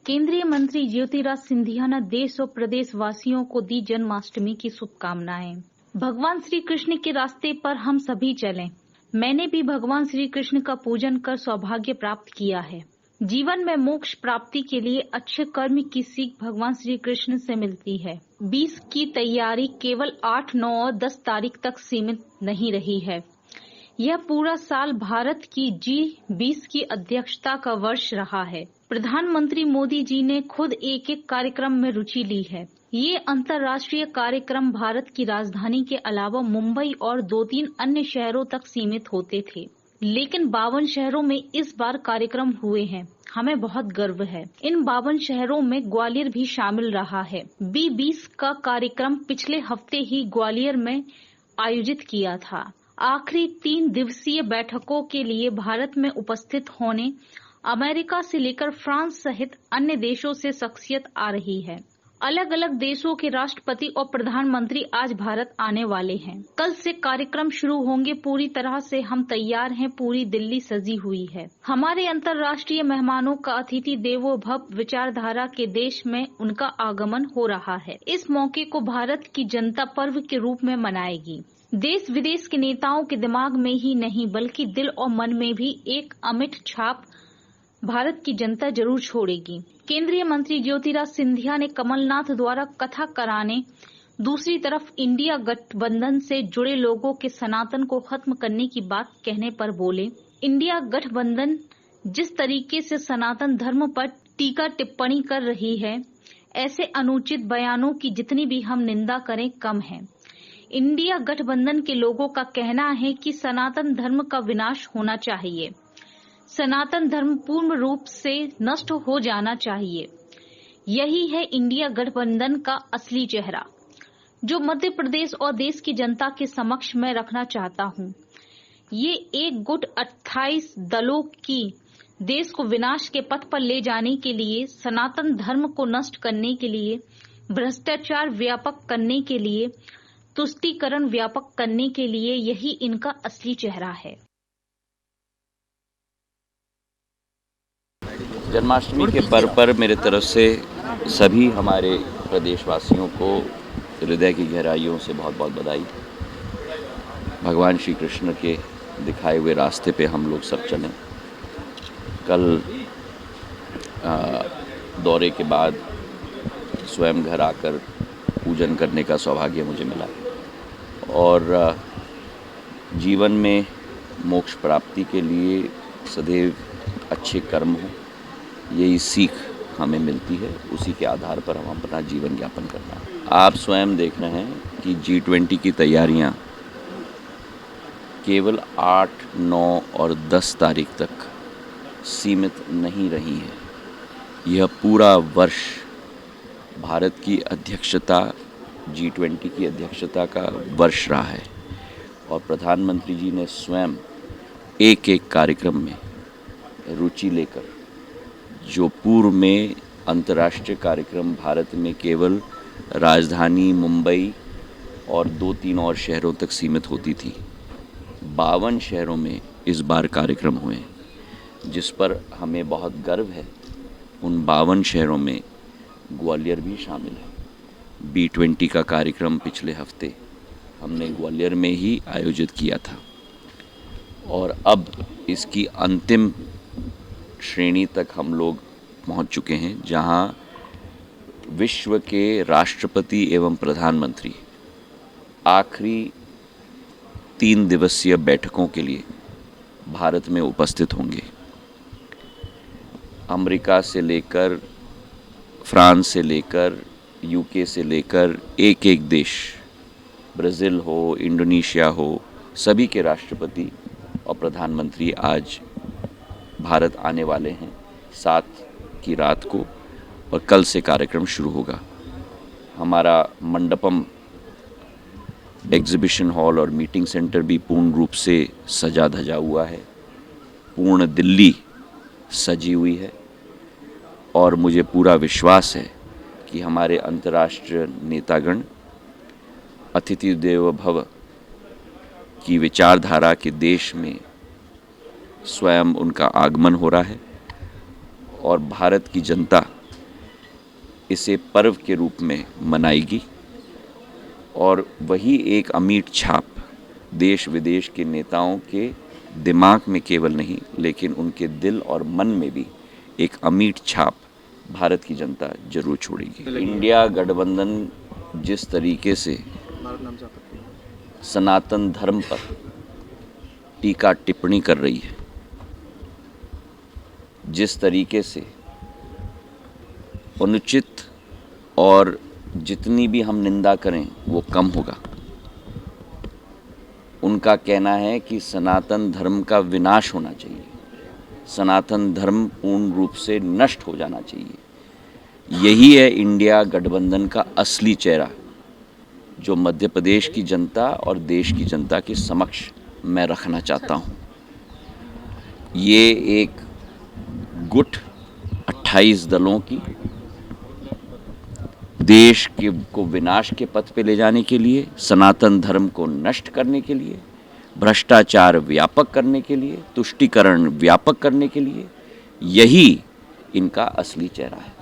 केंद्रीय मंत्री ज्योतिराज सिंधिया ने देश और प्रदेश वासियों को दी जन्माष्टमी की शुभकामनाएं। भगवान श्री कृष्ण के रास्ते पर हम सभी चलें। मैंने भी भगवान श्री कृष्ण का पूजन कर सौभाग्य प्राप्त किया है। जीवन में मोक्ष प्राप्ति के लिए अच्छे कर्म की सीख भगवान श्री कृष्ण से मिलती है। 20 की तैयारी केवल 8, 9 और 10 तारीख तक सीमित नहीं रही है। यह पूरा साल भारत की G20 की अध्यक्षता का वर्ष रहा है। प्रधानमंत्री मोदी जी ने खुद एक कार्यक्रम में रुचि ली है। ये अंतर्राष्ट्रीय कार्यक्रम भारत की राजधानी के अलावा मुंबई और 2-3 अन्य शहरों तक सीमित होते थे, लेकिन 52 शहरों में इस बार कार्यक्रम हुए हैं। हमें बहुत गर्व है। इन 52 शहरों में ग्वालियर भी शामिल रहा है। B20 का कार्यक्रम पिछले हफ्ते ही ग्वालियर में आयोजित किया था। आखिरी 3 दिवसीय बैठकों के लिए भारत में उपस्थित होने अमेरिका से लेकर फ्रांस सहित अन्य देशों से शख्सियत आ रही है। अलग अलग देशों के राष्ट्रपति और प्रधानमंत्री आज भारत आने वाले हैं। कल से कार्यक्रम शुरू होंगे। पूरी तरह से हम तैयार हैं। पूरी दिल्ली सजी हुई है। हमारे अंतर्राष्ट्रीय मेहमानों का अतिथि देवो भव विचारधारा के देश में उनका आगमन हो रहा है। इस मौके को भारत की जनता पर्व के रूप में मनाएगी। देश विदेश के नेताओं के दिमाग में ही नहीं बल्कि दिल और मन में भी एक अमिट छाप भारत की जनता जरूर छोड़ेगी। केंद्रीय मंत्री ज्योतिराज सिंधिया ने कमलनाथ द्वारा कथा कराने, दूसरी तरफ इंडिया गठबंधन से जुड़े लोगों के सनातन को खत्म करने की बात कहने पर बोले, इंडिया गठबंधन जिस तरीके से सनातन धर्म पर टीका टिप्पणी कर रही है, ऐसे अनुचित बयानों की जितनी भी हम निंदा करें कम है। इंडिया गठबंधन के लोगों का कहना है कि सनातन धर्म का विनाश होना चाहिए। सनातन धर्म पूर्ण रूप से नष्ट हो जाना चाहिए। यही है इंडिया गठबंधन का असली चेहरा, जो मध्य प्रदेश और देश की जनता के समक्ष मैं रखना चाहता हूँ। ये एक गुट 28 दलों की देश को विनाश के पथ पर ले जाने के लिए, सनातन धर्म को नष्ट करने के लिए, भ्रष्टाचार व्यापक करने के लिए, तुष्टीकरण व्यापक करने के लिए, यही इनका असली चेहरा है। जन्माष्टमी के पर्व पर मेरे तरफ से सभी हमारे प्रदेशवासियों को हृदय की गहराइयों से बहुत बहुत बधाई। भगवान श्री कृष्ण के दिखाए हुए रास्ते पे हम लोग सब चलें। कल दौरे के बाद स्वयं घर आकर पूजन करने का सौभाग्य मुझे मिला और जीवन में मोक्ष प्राप्ति के लिए सदैव अच्छे कर्म हों, यही सीख हमें मिलती है। उसी के आधार पर हम अपना जीवन यापन करना है। आप स्वयं देख रहे हैं कि G20 की तैयारियां केवल 8, 9 और 10 तारीख तक सीमित नहीं रही हैं। यह पूरा वर्ष भारत की अध्यक्षता, G20 की अध्यक्षता का वर्ष रहा है और प्रधानमंत्री जी ने स्वयं एक एक कार्यक्रम में रुचि लेकर, जो पूर्व में अंतर्राष्ट्रीय कार्यक्रम भारत में केवल राजधानी मुंबई और 2-3 और शहरों तक सीमित होती थी, 52 शहरों में इस बार कार्यक्रम हुए, जिस पर हमें बहुत गर्व है। उन 52 शहरों में ग्वालियर भी शामिल है। B20 का कार्यक्रम पिछले हफ्ते हमने ग्वालियर में ही आयोजित किया था और अब इसकी अंतिम श्रेणी तक हम लोग पहुंच चुके हैं, जहां विश्व के राष्ट्रपति एवं प्रधानमंत्री आखिरी 3 दिवसीय बैठकों के लिए भारत में उपस्थित होंगे। अमेरिका से लेकर, फ्रांस से लेकर, UK से लेकर एक एक देश, ब्राज़ील हो, इंडोनेशिया हो, सभी के राष्ट्रपति और प्रधानमंत्री आज भारत आने वाले हैं 7 की रात को और कल से कार्यक्रम शुरू होगा। हमारा मंडपम, एग्जीबिशन हॉल और मीटिंग सेंटर भी पूर्ण रूप से सजा धजा हुआ है। पूर्ण दिल्ली सजी हुई है और मुझे पूरा विश्वास है कि हमारे अंतर्राष्ट्रीय नेतागण अतिथि देवो भव की विचारधारा के देश में स्वयं उनका आगमन हो रहा है और भारत की जनता इसे पर्व के रूप में मनाएगी और वही एक अमिट छाप देश विदेश के नेताओं के दिमाग में केवल नहीं लेकिन उनके दिल और मन में भी एक अमिट छाप भारत की जनता जरूर छोड़ेगी। इंडिया गठबंधन जिस तरीके से सनातन धर्म पर टीका टिप्पणी कर रही है, जिस तरीके से अनुचित और जितनी भी हम निंदा करें वो कम होगा। उनका कहना है कि सनातन धर्म का विनाश होना चाहिए, सनातन धर्म पूर्ण रूप से नष्ट हो जाना चाहिए। यही है इंडिया गठबंधन का असली चेहरा जो मध्य प्रदेश की जनता और देश की जनता के समक्ष मैं रखना चाहता हूँ। ये एक गुट 28 दलों की देश को विनाश के पथ पे ले जाने के लिए, सनातन धर्म को नष्ट करने के लिए, भ्रष्टाचार व्यापक करने के लिए, तुष्टीकरण व्यापक करने के लिए, यही इनका असली चेहरा है।